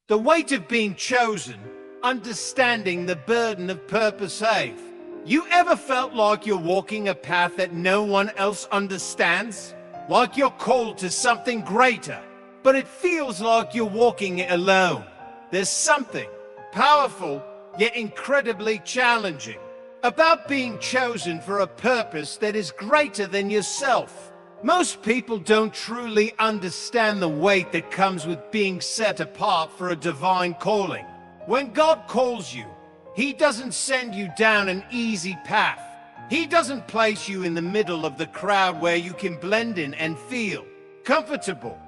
The weight of being chosen, understanding the burden of purpose. You ever felt like you're walking a path that no one else understands? Like you're called to something greater, but it feels like you're walking it alone. There's something powerful, yet incredibly challenging about being chosen for a purpose that is greater than yourself. Most people don't truly understand the weight that comes with being set apart for a divine calling. When God calls you, He doesn't send you down an easy path. He doesn't place you in the middle of the crowd where you can blend in and feel comfortable.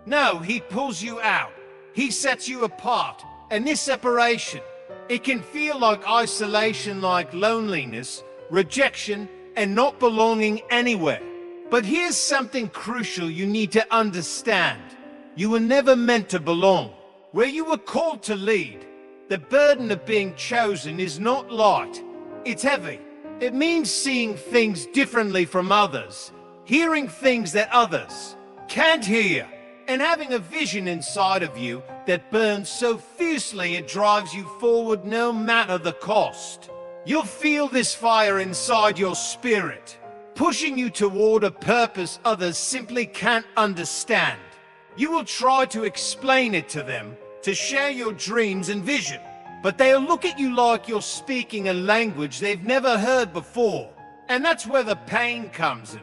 No, He pulls you out. He sets you apart. And this separation, it can feel like isolation, like loneliness, rejection, and not belonging anywhere. But here's something crucial you need to understand. You were never meant to belong. Where you were called to lead, the burden of being chosen is not light. It's heavy. It means seeing things differently from others, hearing things that others can't hear, and having a vision inside of you that burns so fiercely it drives you forward no matter the cost. You'll feel this fire inside your spirit, pushing you toward a purpose others simply can't understand. You will try to explain it to them, to share your dreams and vision, but they'll look at you like you're speaking a language they've never heard before. And that's where the pain comes in.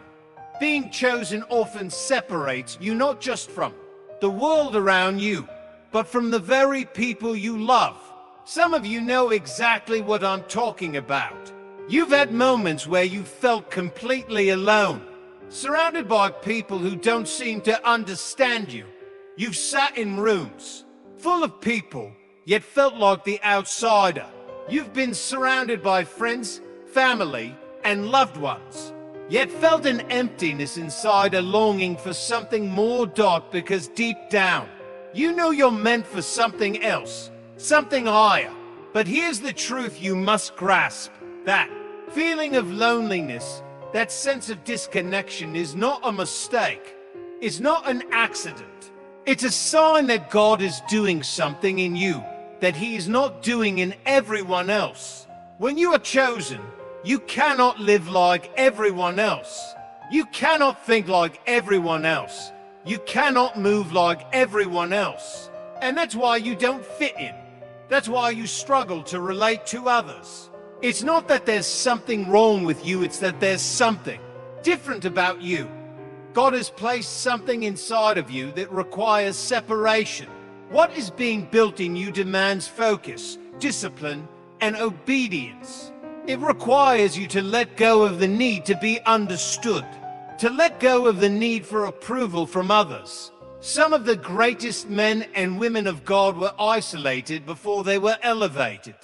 Being chosen often separates you not just from the world around you, but from the very people you love. Some of you know exactly what I'm talking about. You've had moments where you felt completely alone, surrounded by people who don't seem to understand you. You've sat in rooms full of people, yet felt like the outsider. You've been surrounded by friends, family, and loved ones, yet felt an emptiness inside, a longing for something more. Because deep down, you know you're meant for something else, something higher. But here's the truth you must grasp. That feeling of loneliness, that sense of disconnection is not a mistake. It's not an accident. It's a sign that God is doing something in you that He is not doing in everyone else. When you are chosen, you cannot live like everyone else. You cannot think like everyone else. You cannot move like everyone else. And that's why you don't fit in. That's why you struggle to relate to others. It's not that there's something wrong with you, it's that there's something different about you. God has placed something inside of you that requires separation. What is being built in you demands focus, discipline, and obedience. It requires you to let go of the need to be understood, to let go of the need for approval from others. Some of the greatest men and women of God were isolated before they were elevated.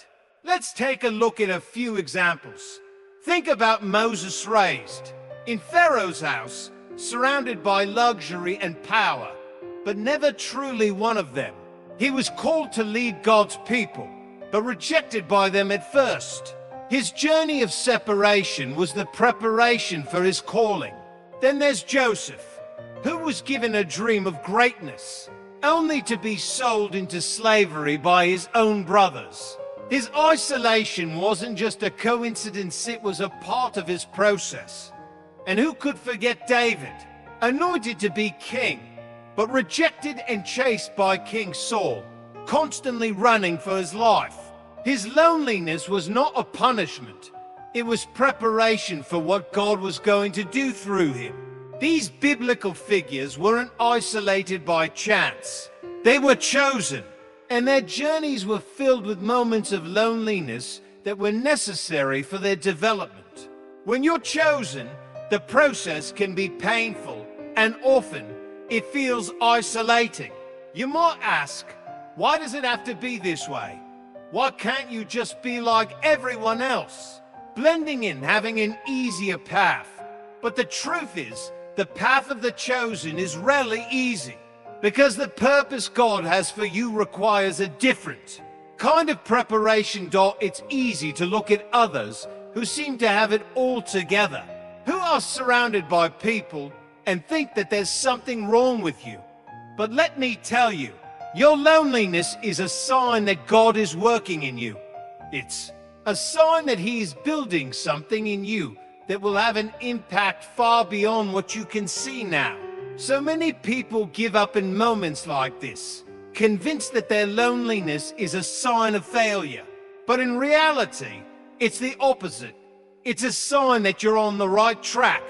Let's take a look at a few examples. Think about Moses, raised in Pharaoh's house, surrounded by luxury and power, but never truly one of them. He was called to lead God's people, but rejected by them at first. His journey of separation was the preparation for his calling. Then there's Joseph, who was given a dream of greatness, only to be sold into slavery by his own brothers. His isolation wasn't just a coincidence, it was a part of his process. And who could forget David, anointed to be king, but rejected and chased by King Saul, constantly running for his life. His loneliness was not a punishment. It was preparation for what God was going to do through him. These biblical figures weren't isolated by chance. They were chosen, and their journeys were filled with moments of loneliness that were necessary for their development. When you're chosen, the process can be painful, and often it feels isolating. You might ask, why does it have to be this way? Why can't you just be like everyone else, blending in, having an easier path? But the truth is, the path of the chosen is rarely easy, because the purpose God has for you requires a different kind of preparation. It's easy to look at others who seem to have it all together, who are surrounded by people, and think that there's something wrong with you. But let me tell you, Your loneliness is a sign that God is working in you. It's a sign that He is building something in you that will have an impact far beyond what you can see now. So many people give up in moments like this, convinced that their loneliness is a sign of failure. But in reality, it's the opposite. It's a sign that you're on the right track.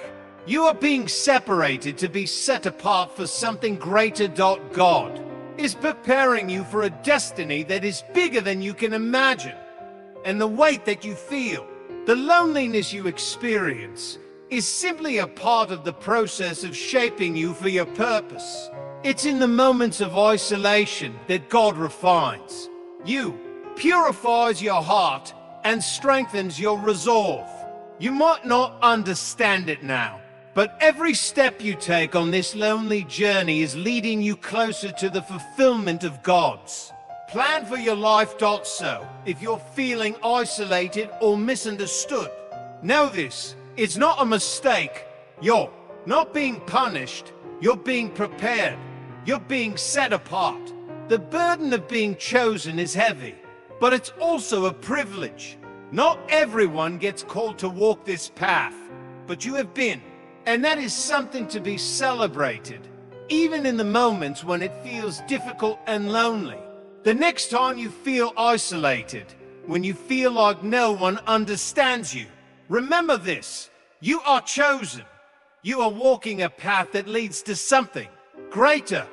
You are being separated to be set apart for something greater. God is preparing you for a destiny that is bigger than you can imagine. And the weight that you feel, the loneliness you experience, is simply a part of the process of shaping you for your purpose. It's in the moments of isolation that God refines you, purifies your heart, and strengthens your resolve. You might not understand it now, but every step you take on this lonely journey is leading you closer to the fulfillment of God's plan for your life. So, if you're feeling isolated or misunderstood, know this: it's not a mistake. You're not being punished. You're being prepared. You're being set apart. The burden of being chosen is heavy, but it's also a privilege. Not everyone gets called to walk this path, but you have been. And that is something to be celebrated, even in the moments when it feels difficult and lonely. The next time you feel isolated, when you feel like no one understands you, remember this: you are chosen. You are walking a path that leads to something greater.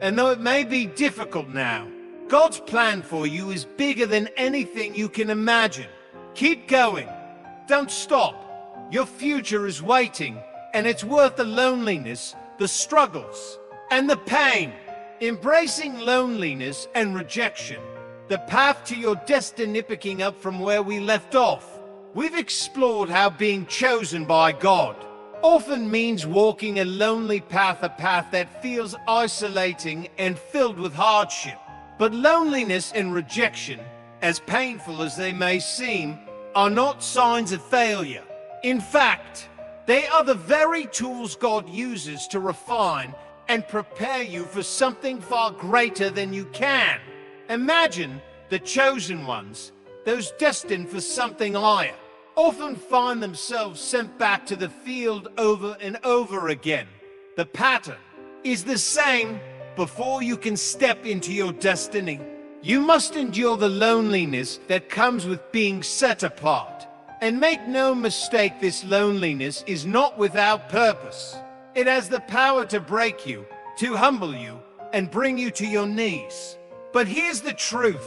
And though it may be difficult now, God's plan for you is bigger than anything you can imagine. Keep going. Don't stop. Your future is waiting, and it's worth the loneliness, the struggles, and the pain. Embracing loneliness and rejection, the path to your destiny. Picking up from where we left off, we've explored how being chosen by God often means walking a lonely path, a path that feels isolating and filled with hardship. But loneliness and rejection, as painful as they may seem, are not signs of failure. In fact, they are the very tools God uses to refine and prepare you for something far greater than you can. Imagine the chosen ones, those destined for something higher, often find themselves sent back to the field over and over again. The pattern is the same. Before you can step into your destiny, you must endure the loneliness that comes with being set apart. And make no mistake, this loneliness is not without purpose. It has the power to break you, to humble you, and bring you to your knees. But here's the truth: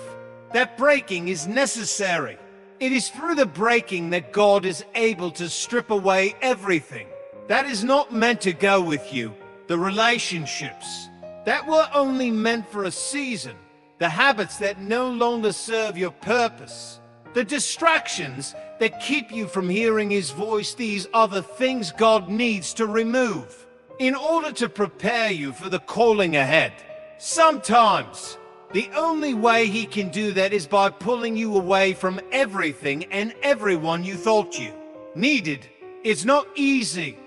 that breaking is necessary. It is through the breaking that God is able to strip away everything that is not meant to go with you, the relationships that were only meant for a season, the habits that no longer serve your purpose, the distractions that keep you from hearing His voice. These are the things God needs to remove in order to prepare you for the calling ahead. Sometimes the only way He can do that is by pulling you away from everything and everyone you thought you needed. It's not easy.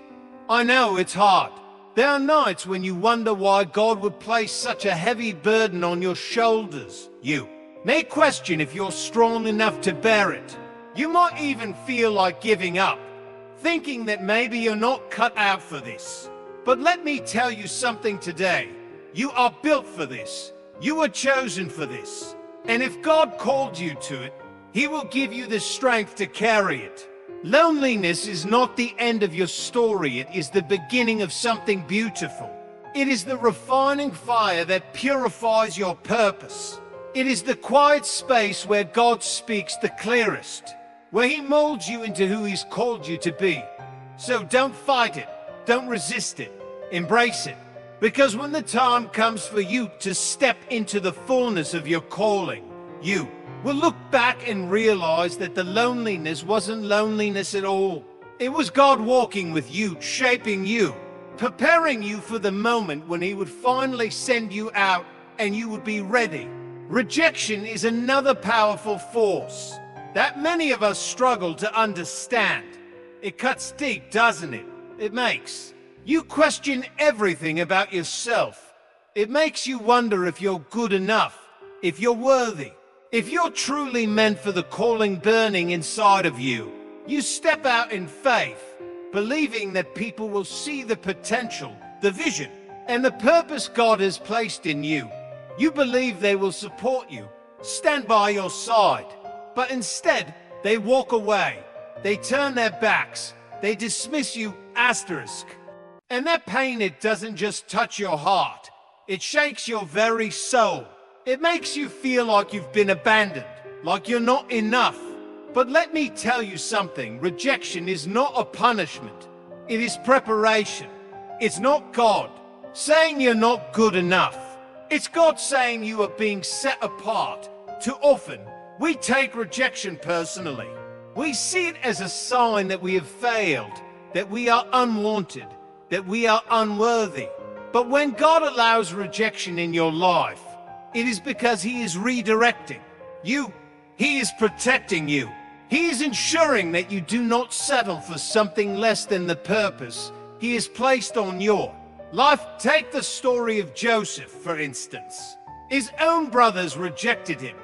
I know it's hard. There are nights when you wonder why God would place such a heavy burden on your shoulders. You may question if you're strong enough to bear it. You might even feel like giving up, thinking that maybe you're not cut out for this. But let me tell you something today. You are built for this. You were chosen for this. And if God called you to it, He will give you the strength to carry it. Loneliness is not the end of your story. It is the beginning of something beautiful. It is the refining fire that purifies your purpose. It is the quiet space where God speaks the clearest, where He molds you into who He's called you to be. So don't fight it. Don't resist it. Embrace it. Because when the time comes for you to step into the fullness of your calling, you will look back and realize that the loneliness wasn't loneliness at all. It was God walking with you, shaping you, preparing you for the moment when He would finally send you out and you would be ready. Rejection is another powerful force that many of us struggle to understand. It cuts deep, doesn't it? It makes you question everything about yourself. It makes you wonder if you're good enough, if you're worthy, if you're truly meant for the calling burning inside of you. You step out in faith, believing that people will see the potential, the vision, and the purpose God has placed in you. You believe they will support you, stand by your side, but instead they walk away. They turn their backs. They dismiss you, asterisk. And that pain, it doesn't just touch your heart. It shakes your very soul. It makes you feel like you've been abandoned, like you're not enough. But let me tell you something. Rejection is not a punishment. It is preparation. It's not God saying you're not good enough. It's God saying you are being set apart. Too often, we take rejection personally. We see it as a sign that we have failed, that we are unwanted, that we are unworthy. But when God allows rejection in your life, it is because He is redirecting you. He is protecting you. He is ensuring that you do not settle for something less than the purpose He has placed on your life. Take the story of Joseph, for instance. His own brothers rejected him.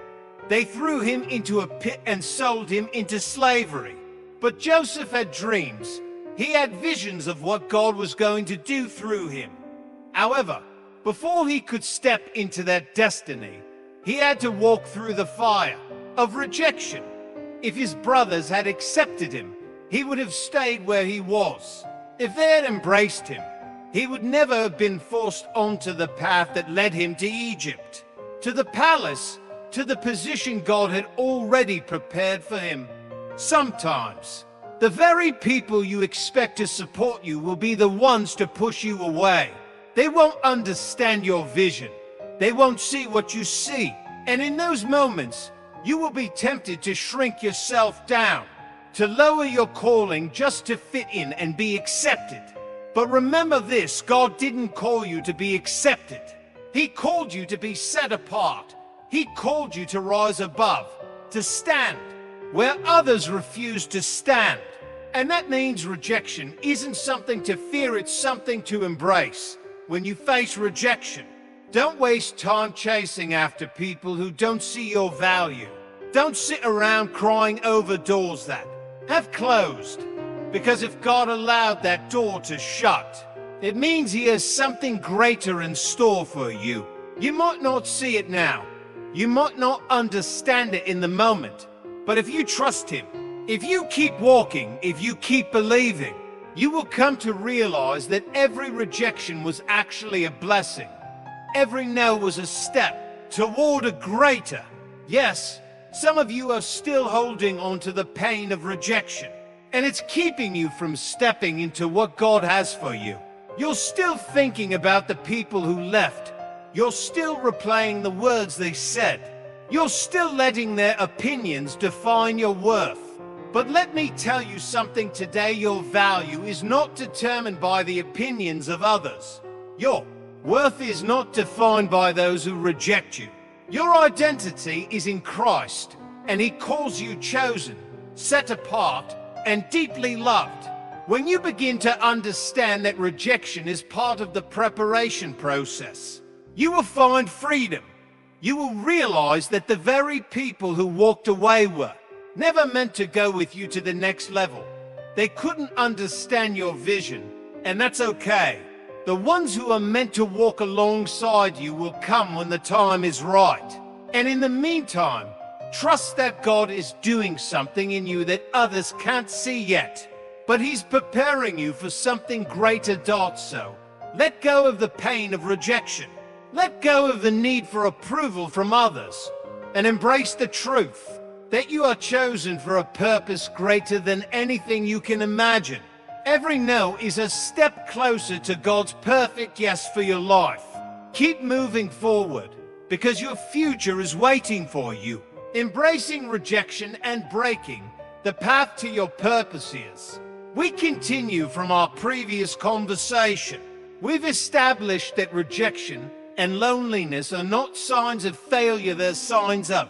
They threw him into a pit and sold him into slavery. But Joseph had dreams. He had visions of what God was going to do through him. However, before he could step into that destiny, he had to walk through the fire of rejection. If his brothers had accepted him, he would have stayed where he was. If they had embraced him, he would never have been forced onto the path that led him to Egypt, to the palace, to the position God had already prepared for him. Sometimes, the very people you expect to support you will be the ones to push you away. They won't understand your vision. They won't see what you see. And in those moments, you will be tempted to shrink yourself down, to lower your calling just to fit in and be accepted. But remember this, God didn't call you to be accepted. He called you to be set apart. He called you to rise above, to stand where others refuse to stand. And that means rejection isn't something to fear, it's something to embrace. When you face rejection, don't waste time chasing after people who don't see your value. Don't sit around crying over doors that have closed. Because if God allowed that door to shut, it means He has something greater in store for you. You might not see it now. You might not understand it in the moment. But if you trust Him, if you keep walking, if you keep believing, you will come to realize that every rejection was actually a blessing. Every no was a step toward a greater. Yes, some of you are still holding on to the pain of rejection, and it's keeping you from stepping into what God has for you. You're still thinking about the people who left. You're still replaying the words they said. You're still letting their opinions define your worth. But let me tell you something today, your value is not determined by the opinions of others. Your worth is not defined by those who reject you. Your identity is in Christ, and He calls you chosen, set apart, and deeply loved. When you begin to understand that rejection is part of the preparation process, you will find freedom. You will realize that the very people who walked away were never meant to go with you to the next level. They couldn't understand your vision, and that's okay. The ones who are meant to walk alongside you will come when the time is right. And in the meantime, trust that God is doing something in you that others can't see yet. But He's preparing you for something greater. So, let go of the pain of rejection. Let go of the need for approval from others, and embrace the truth that you are chosen for a purpose greater than anything you can imagine. Every no is a step closer to God's perfect yes for your life. Keep moving forward, because your future is waiting for you. Embracing rejection and breaking the path to your purpose is. We continue from our previous conversation. We've established that rejection and loneliness are not signs of failure, they're signs of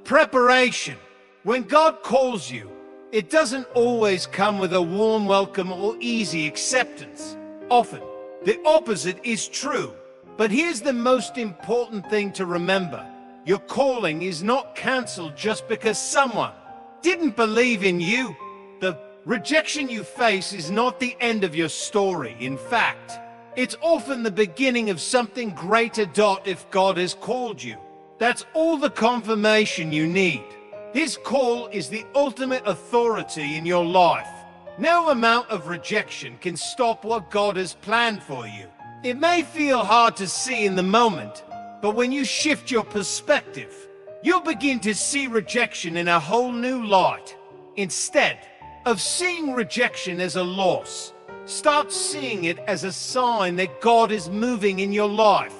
preparation. When God calls you, it doesn't always come with a warm welcome or easy acceptance. Often, the opposite is true. But here's the most important thing to remember. Your calling is not cancelled just because someone didn't believe in you. The rejection you face is not the end of your story. In fact, it's often the beginning of something greater. If God has called you, that's all the confirmation you need. His call is the ultimate authority in your life. No amount of rejection can stop what God has planned for you. It may feel hard to see in the moment, but when you shift your perspective, you'll begin to see rejection in a whole new light. Instead of seeing rejection as a loss, start seeing it as a sign that God is moving in your life.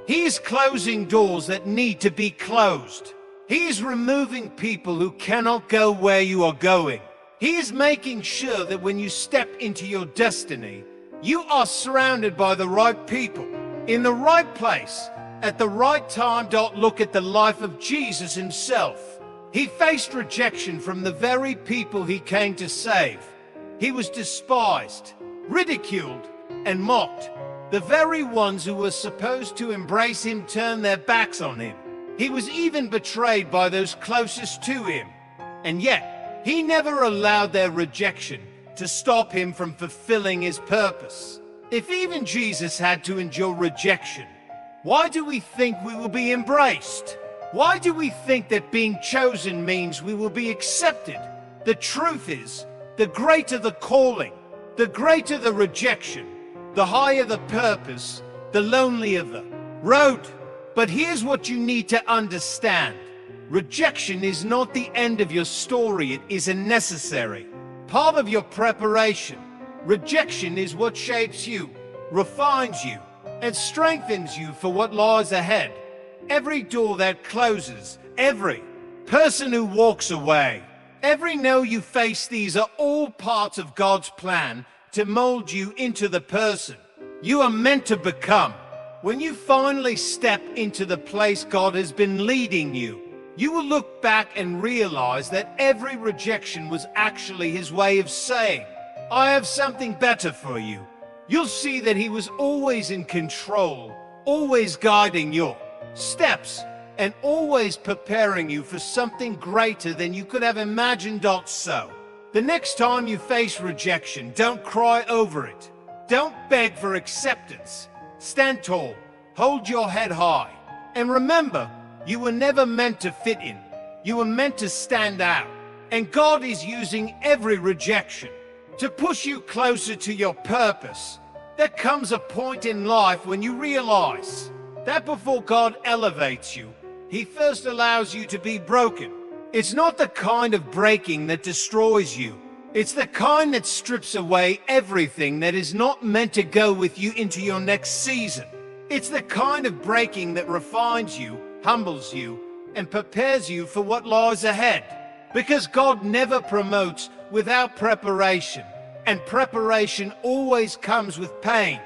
He is closing doors that need to be closed. He is removing people who cannot go where you are going. He is making sure that when you step into your destiny, you are surrounded by the right people, in the right place, at the right time. Look at the life of Jesus himself. He faced rejection from the very people he came to save. He was despised, ridiculed, and mocked. The very ones who were supposed to embrace him turned their backs on him. He was even betrayed by those closest to him. And yet, he never allowed their rejection to stop him from fulfilling his purpose. If even Jesus had to endure rejection, why do we think we will be embraced? Why do we think that being chosen means we will be accepted? The truth is, the greater the calling, the greater the rejection, the higher the purpose, the lonelier the road. But here's what you need to understand. Rejection is not the end of your story. It is a necessary part of your preparation. Rejection is what shapes you, refines you, and strengthens you for what lies ahead. Every door that closes, every person who walks away, every no you face, these are all parts of God's plan to mold you into the person you are meant to become. When you finally step into the place God has been leading you, you will look back and realize that every rejection was actually his way of saying, I have something better for you. You'll see that he was always in control, always guiding your steps, and always preparing you for something greater than you could have imagined. So, the next time you face rejection, don't cry over it. Don't beg for acceptance. Stand tall, hold your head high, and remember, you were never meant to fit in. You were meant to stand out. And God is using every rejection to push you closer to your purpose. There comes a point in life when you realize that before God elevates you, he first allows you to be broken. It's not the kind of breaking that destroys you. It's the kind that strips away everything that is not meant to go with you into your next season. It's the kind of breaking that refines you, humbles you, and prepares you for what lies ahead. Because God never promotes without preparation, and preparation always comes with pain.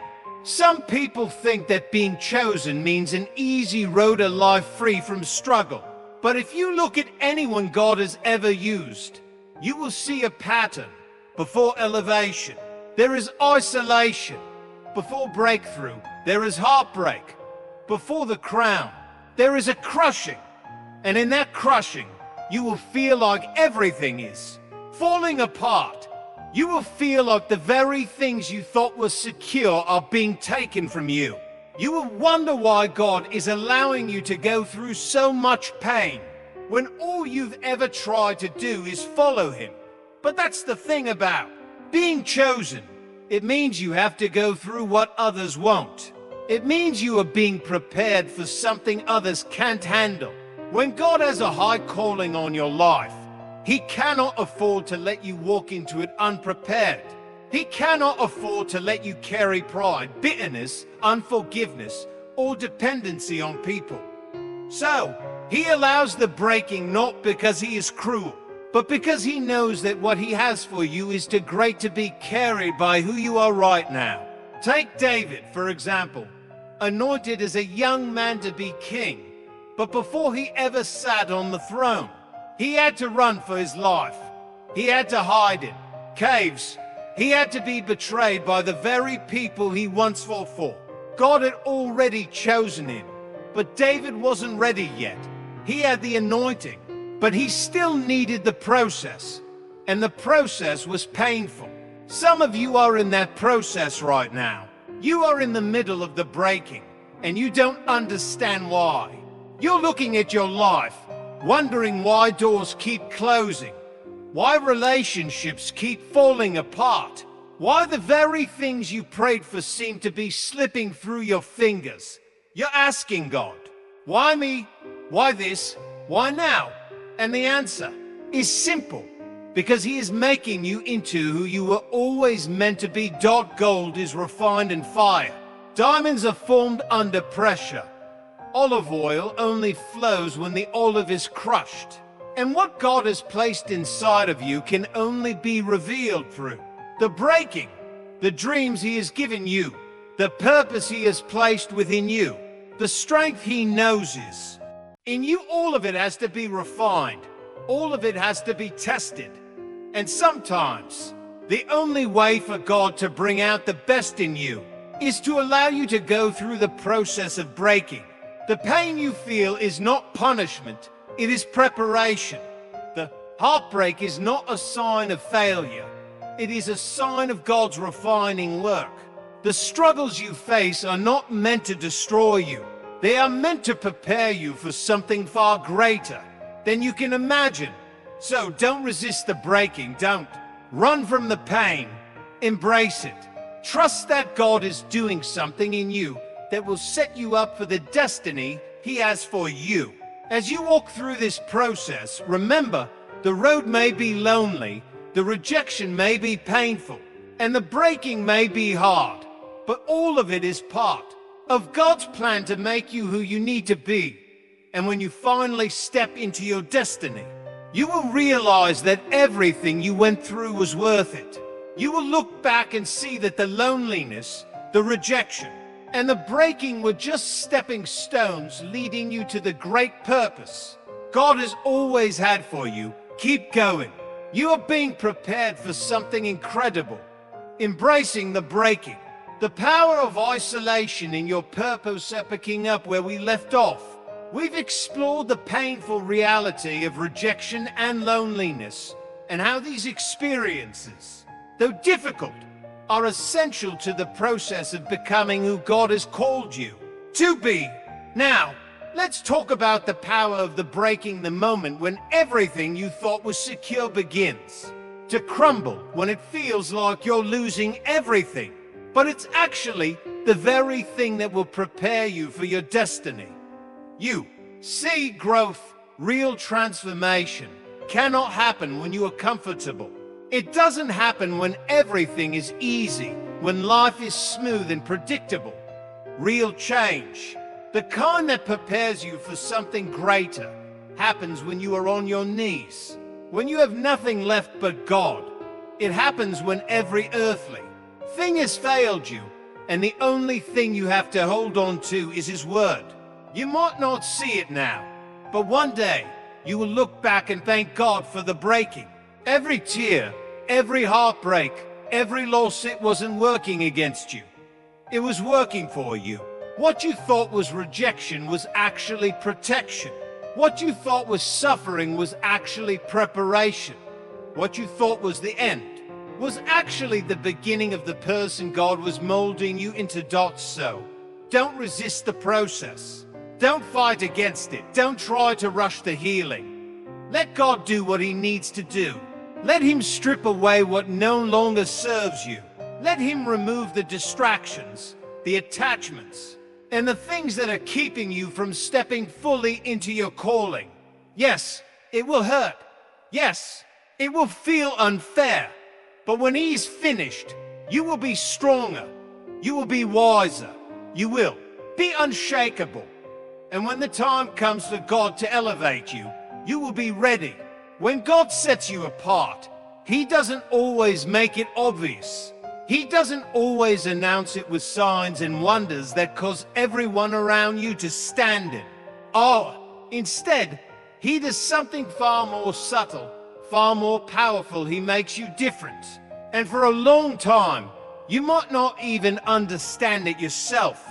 Some people think that being chosen means an easy road to life free from struggle. But if you look at anyone God has ever used, you will see a pattern. Before elevation, there is isolation. Before breakthrough, there is heartbreak. Before the crown, there is a crushing. And in that crushing, you will feel like everything is falling apart. You will feel like the very things you thought were secure are being taken from you. You will wonder why God is allowing you to go through so much pain when all you've ever tried to do is follow him. But that's the thing about being chosen. It means you have to go through what others won't. It means you are being prepared for something others can't handle. When God has a high calling on your life, he cannot afford to let you walk into it unprepared. He cannot afford to let you carry pride, bitterness, unforgiveness, or dependency on people. So, he allows the breaking not because he is cruel, but because he knows that what he has for you is too great to be carried by who you are right now. Take David, for example, anointed as a young man to be king, but before he ever sat on the throne, he had to run for his life. He had to hide in caves. He had to be betrayed by the very people he once fought for. God had already chosen him, but David wasn't ready yet. He had the anointing, but he still needed the process, and the process was painful. Some of you are in that process right now. You are in the middle of the breaking, and you don't understand why. You're looking at your life, wondering why doors keep closing, why relationships keep falling apart, why the very things you prayed for seem to be slipping through your fingers. You're asking God, why me? Why this? Why now? And the answer is simple. Because he is making you into who you were always meant to be. Gold is refined in fire. Diamonds are formed under pressure. Olive oil only flows when the olive is crushed. And what God has placed inside of you can only be revealed through the breaking, the dreams he has given you, the purpose he has placed within you, the strength he knows is in you. All of it has to be refined. All of it has to be tested. And sometimes, the only way for God to bring out the best in you is to allow you to go through the process of breaking. The pain you feel is not punishment, it is preparation. The heartbreak is not a sign of failure, it is a sign of God's refining work. The struggles you face are not meant to destroy you, they are meant to prepare you for something far greater than you can imagine. So don't resist the breaking, don't run from the pain, embrace it. Trust that God is doing something in you that will set you up for the destiny he has for you. As you walk through this process, remember, the road may be lonely, the rejection may be painful, and the breaking may be hard, but all of it is part of God's plan to make you who you need to be. And when you finally step into your destiny, you will realize that everything you went through was worth it. You will look back and see that the loneliness, the rejection, and the breaking were just stepping stones leading you to the great purpose God has always had for you. Keep going. You are being prepared for something incredible. Embracing the breaking. The power of isolation in your purpose. Picking up where we left off, we've explored the painful reality of rejection and loneliness, and how these experiences, though difficult, are essential to the process of becoming who God has called you to be. Now, let's talk about the power of the breaking. The moment when everything you thought was secure begins to crumble, when it feels like you're losing everything, but it's actually the very thing that will prepare you for your destiny. You see, growth, real transformation, cannot happen when you are comfortable. It doesn't happen when everything is easy, when life is smooth and predictable. Real change, the kind that prepares you for something greater, happens when you are on your knees, when you have nothing left but God. It happens when every earthly thing has failed you, and the only thing you have to hold on to is His Word. You might not see it now, but one day you will look back and thank God for the breaking. Every tear, every heartbreak, every loss, it wasn't working against you. It was working for you. What you thought was rejection was actually protection. What you thought was suffering was actually preparation. What you thought was the end was actually the beginning of the person God was molding you into. So, don't resist the process. Don't fight against it. Don't try to rush the healing. Let God do what He needs to do. Let Him strip away what no longer serves you. Let Him remove the distractions, the attachments, and the things that are keeping you from stepping fully into your calling. Yes, it will hurt. Yes, it will feel unfair. But when He's finished, you will be stronger. You will be wiser. You will be unshakable. And when the time comes for God to elevate you, you will be ready. When God sets you apart, He doesn't always make it obvious. He doesn't always announce it with signs and wonders that cause everyone around you to stand in awe. Instead, He does something far more subtle, far more powerful. He makes you different. And for a long time, you might not even understand it yourself.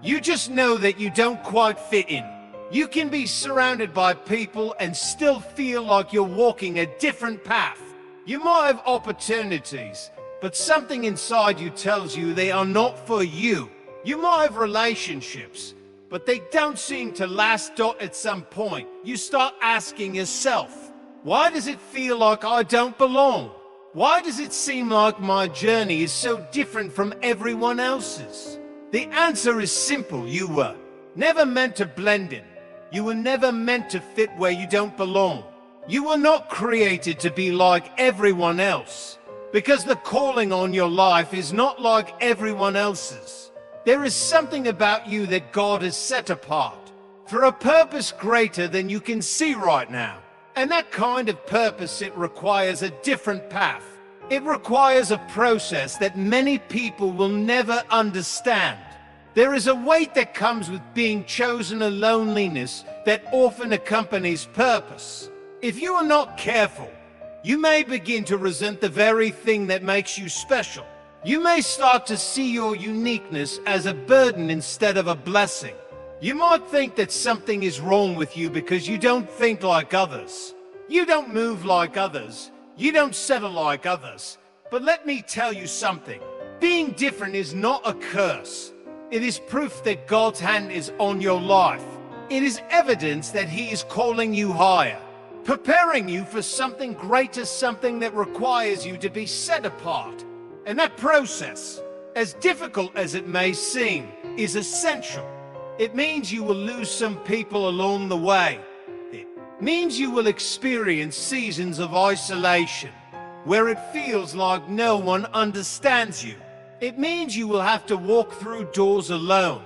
You just know that you don't quite fit in. You can be surrounded by people and still feel like you're walking a different path. You might have opportunities, but something inside you tells you they are not for you. You might have relationships, but they don't seem to last. At some point, you start asking yourself, why does it feel like I don't belong? Why does it seem like my journey is so different from everyone else's? The answer is simple. You were never meant to blend in. You were never meant to fit where you don't belong. You were not created to be like everyone else, because the calling on your life is not like everyone else's. There is something about you that God has set apart for a purpose greater than you can see right now. And that kind of purpose, it requires a different path. It requires a process that many people will never understand. There is a weight that comes with being chosen, a loneliness that often accompanies purpose. If you are not careful, you may begin to resent the very thing that makes you special. You may start to see your uniqueness as a burden instead of a blessing. You might think that something is wrong with you because you don't think like others. You don't move like others. You don't settle like others. But let me tell you something. Being different is not a curse. It is proof that God's hand is on your life. It is evidence that He is calling you higher, preparing you for something greater, something that requires you to be set apart. And that process, as difficult as it may seem, is essential. It means you will lose some people along the way. It means you will experience seasons of isolation, where it feels like no one understands you. It means you will have to walk through doors alone,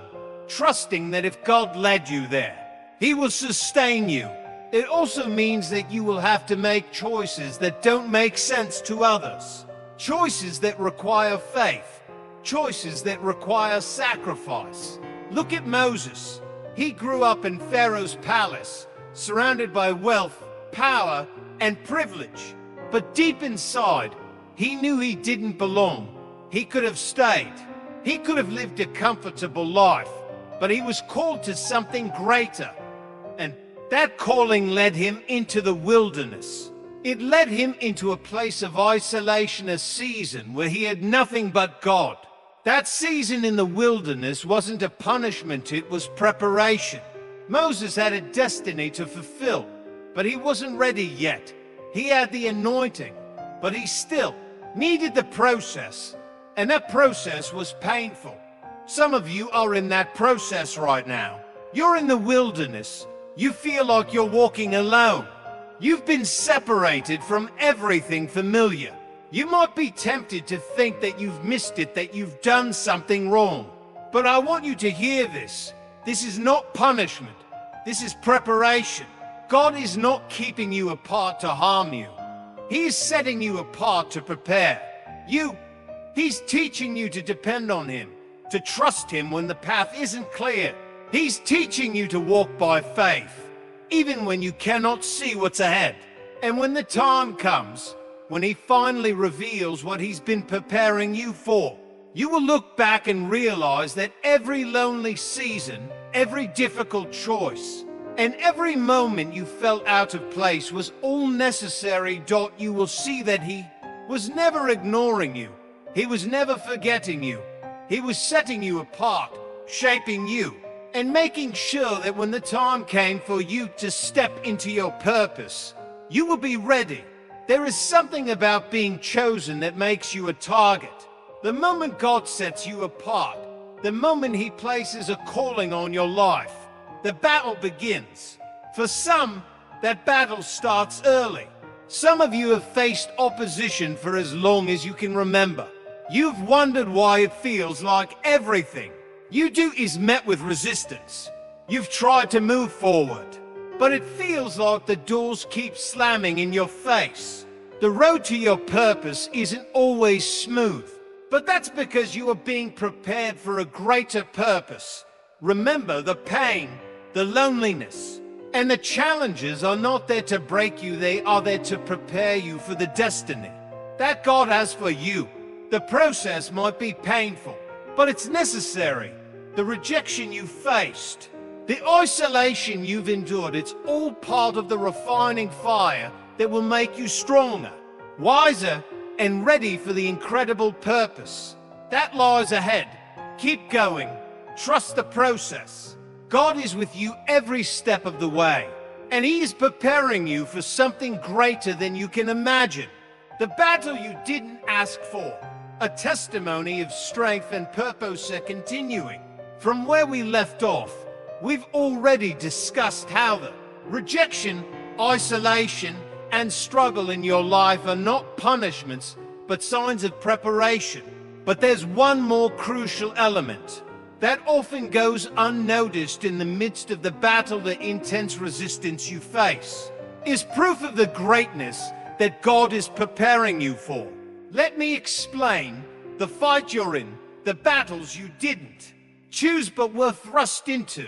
trusting that if God led you there, He will sustain you. It also means that you will have to make choices that don't make sense to others. Choices that require faith. Choices that require sacrifice. Look at Moses. He grew up in Pharaoh's palace, surrounded by wealth, power, and privilege. But deep inside, he knew he didn't belong. He could have stayed. He could have lived a comfortable life. But he was called to something greater. And that calling led him into the wilderness. It led him into a place of isolation, a season where he had nothing but God. That season in the wilderness wasn't a punishment, it was preparation. Moses had a destiny to fulfill, but he wasn't ready yet. He had the anointing, but he still needed the process, and that process was painful. Some of you are in that process right now. You're in the wilderness. You feel like you're walking alone. You've been separated from everything familiar. You might be tempted to think that you've missed it, that you've done something wrong. But I want you to hear this. This is not punishment. This is preparation. God is not keeping you apart to harm you. He is setting you apart to prepare you. He's teaching you to depend on Him, to trust Him when the path isn't clear. He's teaching you to walk by faith, even when you cannot see what's ahead. And when the time comes, when He finally reveals what He's been preparing you for, you will look back and realize that every lonely season, every difficult choice, and every moment you felt out of place was all necessary. You will see that He was never ignoring you. He was never forgetting you. He was setting you apart, shaping you, and making sure that when the time came for you to step into your purpose, you will be ready. There is something about being chosen that makes you a target. The moment God sets you apart, the moment He places a calling on your life, the battle begins. For some, that battle starts early. Some of you have faced opposition for as long as you can remember. You've wondered why it feels like everything you do is met with resistance. You've tried to move forward, but it feels like the doors keep slamming in your face. The road to your purpose isn't always smooth, but that's because you are being prepared for a greater purpose. Remember, the pain, the loneliness, and the challenges are not there to break you. They are there to prepare you for the destiny that God has for you. The process might be painful, but it's necessary. the rejection you faced, the isolation you've endured. It's all part of the refining fire that will make you stronger, wiser, and ready for the incredible purpose that lies ahead. Keep going. Trust the process. God is with you every step of the way, and He is preparing you for something greater than you can imagine. The battle you didn't ask for, a testimony of strength and purpose are continuing. From where we left off, we've already discussed how the rejection, isolation, and struggle in your life are not punishments, but signs of preparation. But there's one more crucial element that often goes unnoticed in the midst of the battle. The intense resistance you face is proof of the greatness that God is preparing you for. Let me explain. The fight you're in, the battles you didn't choose but were thrust into,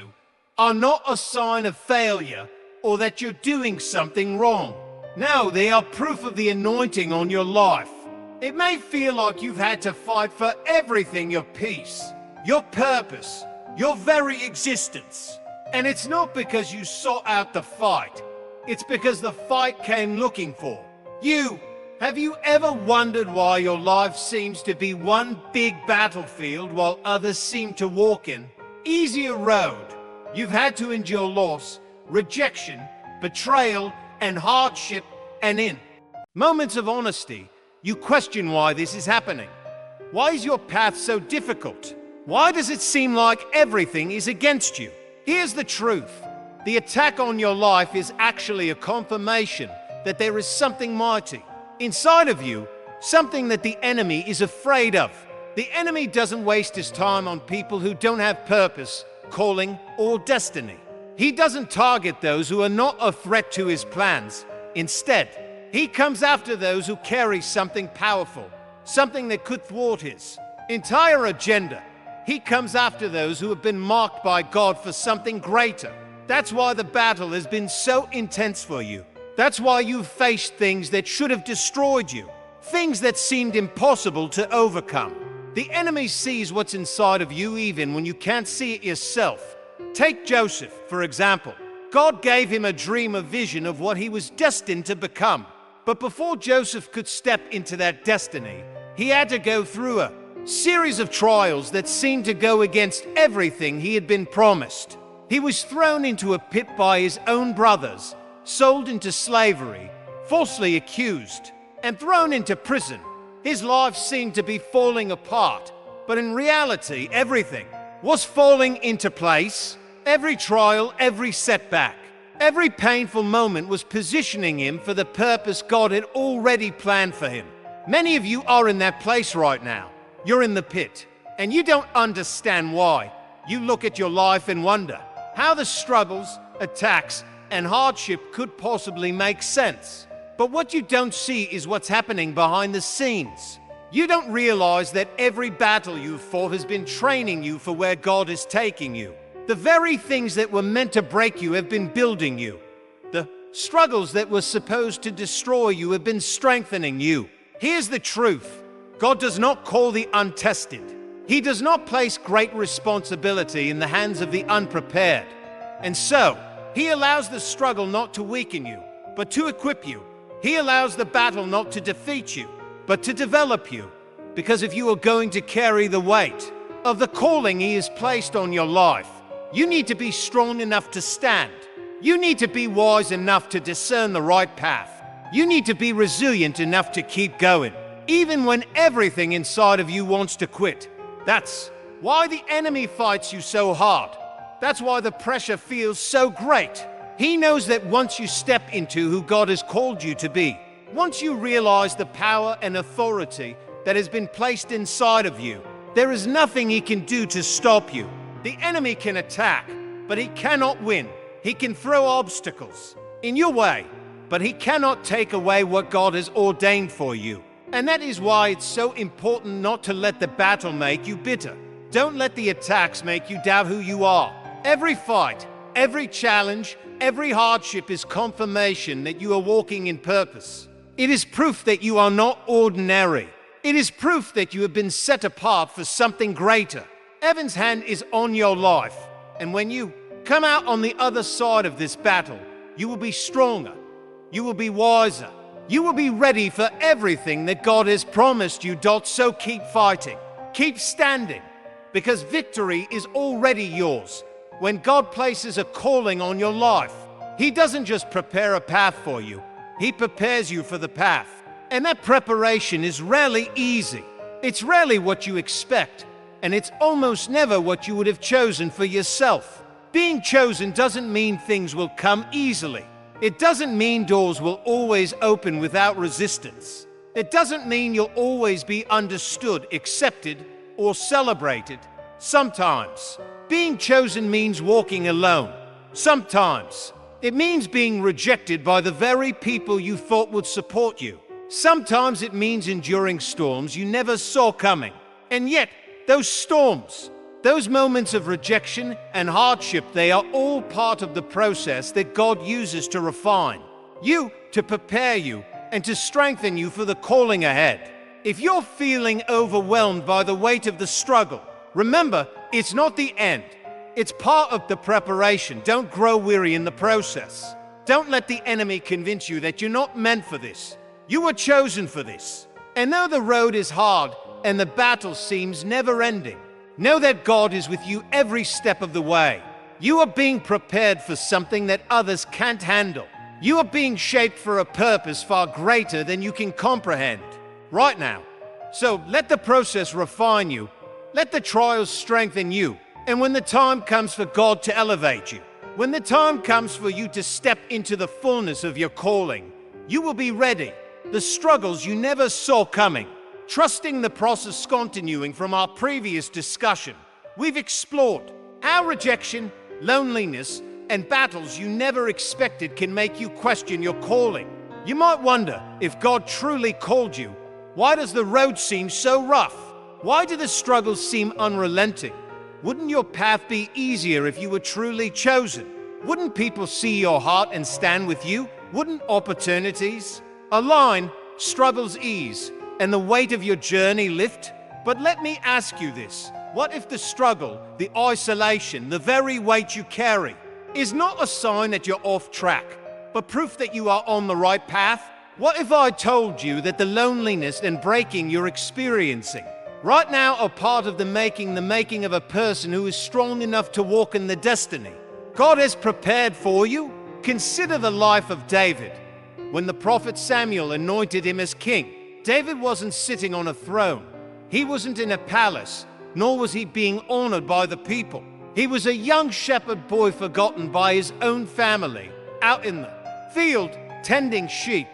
are not a sign of failure or that you're doing something wrong. No, they are proof of the anointing on your life. It may feel like you've had to fight for everything: your peace, your purpose, your very existence. And it's not because you sought out the fight. It's because the fight came looking for you. Have you ever wondered why your life seems to be one big battlefield while others seem to walk in easier road? You've had to endure loss, rejection, betrayal, and hardship, and in moments of honesty, you question why this is happening. Why is your path so difficult? Why does it seem like everything is against you? Here's the truth. The attack on your life is actually a confirmation that there is something mighty inside of you, something that the enemy is afraid of. The enemy doesn't waste his time on people who don't have purpose, calling, or destiny. He doesn't target those who are not a threat to his plans. Instead, he comes after those who carry something powerful, something that could thwart his entire agenda. He comes after those who have been marked by God for something greater. That's why the battle has been so intense for you. That's why you've faced things that should have destroyed you, things that seemed impossible to overcome. The enemy sees what's inside of you even when you can't see it yourself. Take Joseph, for example. God gave him a dream, a vision of what he was destined to become. But before Joseph could step into that destiny, he had to go through a series of trials that seemed to go against everything he had been promised. He was thrown into a pit by his own brothers, sold into slavery, falsely accused, and thrown into prison. His life seemed to be falling apart, but in reality, everything was falling into place. Every trial, every setback, every painful moment was positioning him for the purpose God had already planned for him. Many of you are in that place right now. You're in the pit, and you don't understand why. You look at your life and wonder how the struggles, attacks, and hardship could possibly make sense. But what you don't see is what's happening behind the scenes. You don't realize that every battle you've fought has been training you for where God is taking you. The very things that were meant to break you have been building you. The struggles that were supposed to destroy you have been strengthening you. Here's the truth. God does not call the untested. He does not place great responsibility in the hands of the unprepared. And so, He allows the struggle not to weaken you, but to equip you. He allows the battle not to defeat you, but to develop you. Because if you are going to carry the weight of the calling He has placed on your life, you need to be strong enough to stand. You need to be wise enough to discern the right path. You need to be resilient enough to keep going, even when everything inside of you wants to quit. That's why the enemy fights you so hard. That's why the pressure feels so great. He knows that once you step into who God has called you to be, once you realize the power and authority that has been placed inside of you, there is nothing he can do to stop you. The enemy can attack, but he cannot win. He can throw obstacles in your way, but he cannot take away what God has ordained for you. And that is why it's so important not to let the battle make you bitter. Don't let the attacks make you doubt who you are. Every fight, every challenge, every hardship is confirmation that you are walking in purpose. It is proof that you are not ordinary. It is proof that you have been set apart for something greater. Heaven's hand is on your life. And when you come out on the other side of this battle, you will be stronger. You will be wiser. You will be ready for everything that God has promised you. So keep fighting. Keep standing. Because victory is already yours. When God places a calling on your life, He doesn't just prepare a path for you. He prepares you for the path. And that preparation is rarely easy. It's rarely what you expect. And it's almost never what you would have chosen for yourself. Being chosen doesn't mean things will come easily. It doesn't mean doors will always open without resistance. It doesn't mean you'll always be understood, accepted, or celebrated. Sometimes, being chosen means walking alone. Sometimes, it means being rejected by the very people you thought would support you. Sometimes it means enduring storms you never saw coming. And yet, those storms, those moments of rejection and hardship, they are all part of the process that God uses to refine you, to prepare you, and to strengthen you for the calling ahead. If you're feeling overwhelmed by the weight of the struggle, remember, it's not the end. It's part of the preparation. Don't grow weary in the process. Don't let the enemy convince you that you're not meant for this. You were chosen for this. And though the road is hard and the battle seems never-ending, know that God is with you every step of the way. You are being prepared for something that others can't handle. You are being shaped for a purpose far greater than you can comprehend right now. So let the process refine you. Let the trials strengthen you. And when the time comes for God to elevate you, when the time comes for you to step into the fullness of your calling, you will be ready. The struggles you never saw coming. Trusting the process. Continuing from our previous discussion, we've explored how rejection, loneliness, and battles you never expected can make you question your calling. You might wonder, if God truly called you, why does the road seem so rough? Why do the struggles seem unrelenting? Wouldn't your path be easier if you were truly chosen? Wouldn't people see your heart and stand with you? Wouldn't opportunities align, struggles ease, and the weight of your journey lift? But let me ask you this. What if the struggle, the isolation, the very weight you carry is not a sign that you're off track, but proof that you are on the right path? What if I told you that the loneliness and breaking you're experiencing right now are part of the making of a person who is strong enough to walk in the destiny God has prepared for you? Consider the life of David. When the prophet Samuel anointed him as king, David wasn't sitting on a throne. He wasn't in a palace, nor was he being honored by the people. He was a young shepherd boy forgotten by his own family, out in the field tending sheep.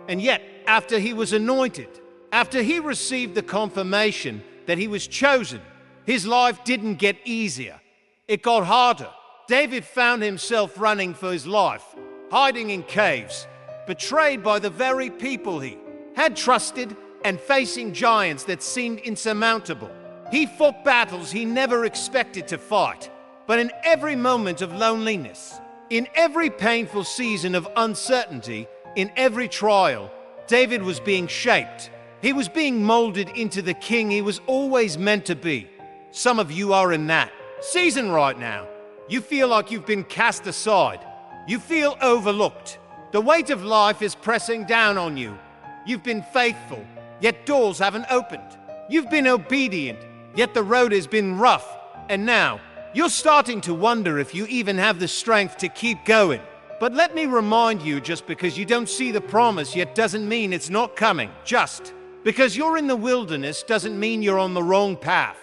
And yet, after he was anointed, after he received the confirmation that he was chosen, his life didn't get easier. It got harder. David found himself running for his life, hiding in caves, betrayed by the very people he had trusted, and facing giants that seemed insurmountable. He fought battles he never expected to fight. But in every moment of loneliness, in every painful season of uncertainty, in every trial, David was being shaped. He was being molded into the king he was always meant to be. Some of you are in that season right now. You feel like you've been cast aside. You feel overlooked. The weight of life is pressing down on you. You've been faithful, yet doors haven't opened. You've been obedient, yet the road has been rough. And now, you're starting to wonder if you even have the strength to keep going. But let me remind you, just because you don't see the promise yet doesn't mean it's not coming. Just because you're in the wilderness doesn't mean you're on the wrong path.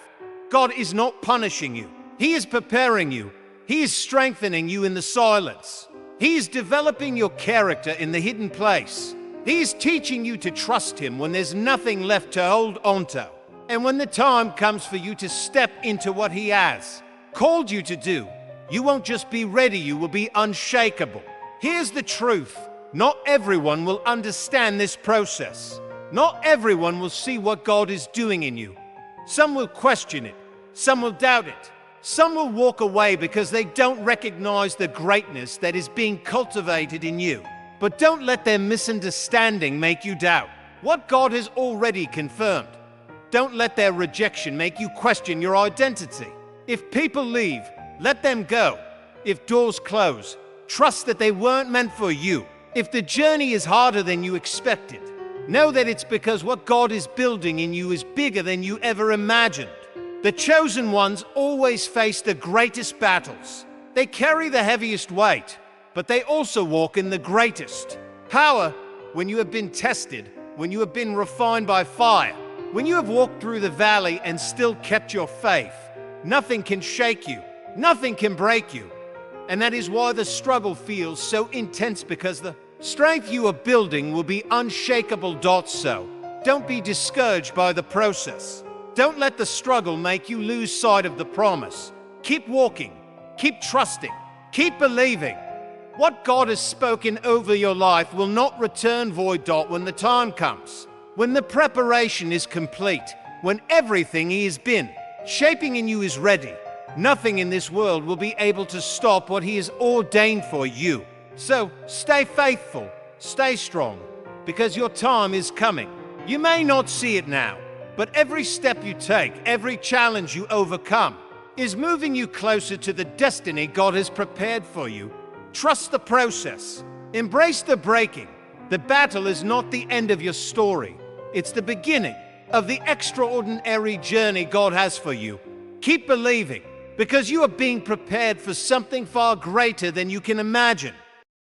God is not punishing you. He is preparing you. He is strengthening you in the silence. He is developing your character in the hidden place. He is teaching you to trust Him when there's nothing left to hold onto. And when the time comes for you to step into what He has called you to do, you won't just be ready, you will be unshakable. Here's the truth. Not everyone will understand this process. Not everyone will see what God is doing in you. Some will question it. Some will doubt it. Some will walk away because they don't recognize the greatness that is being cultivated in you. But don't let their misunderstanding make you doubt what God has already confirmed. Don't let their rejection make you question your identity. If people leave, let them go. If doors close, trust that they weren't meant for you. If the journey is harder than you expected, know that it's because what God is building in you is bigger than you ever imagined. The chosen ones always face the greatest battles. They carry the heaviest weight, but they also walk in the greatest power. When you have been tested, when you have been refined by fire, when you have walked through the valley and still kept your faith, nothing can shake you, nothing can break you. And that is why the struggle feels so intense, because the strength you are building will be unshakable. So, don't be discouraged by the process. Don't let the struggle make you lose sight of the promise. Keep walking, keep trusting, keep believing. What God has spoken over your life will not return void. When the time comes, when the preparation is complete, when everything He has been shaping in you is ready, nothing in this world will be able to stop what He has ordained for you. So stay faithful, stay strong, because your time is coming. You may not see it now, but every step you take, every challenge you overcome, is moving you closer to the destiny God has prepared for you. Trust the process. Embrace the breaking. The battle is not the end of your story. It's the beginning of the extraordinary journey God has for you. Keep believing, because you are being prepared for something far greater than you can imagine.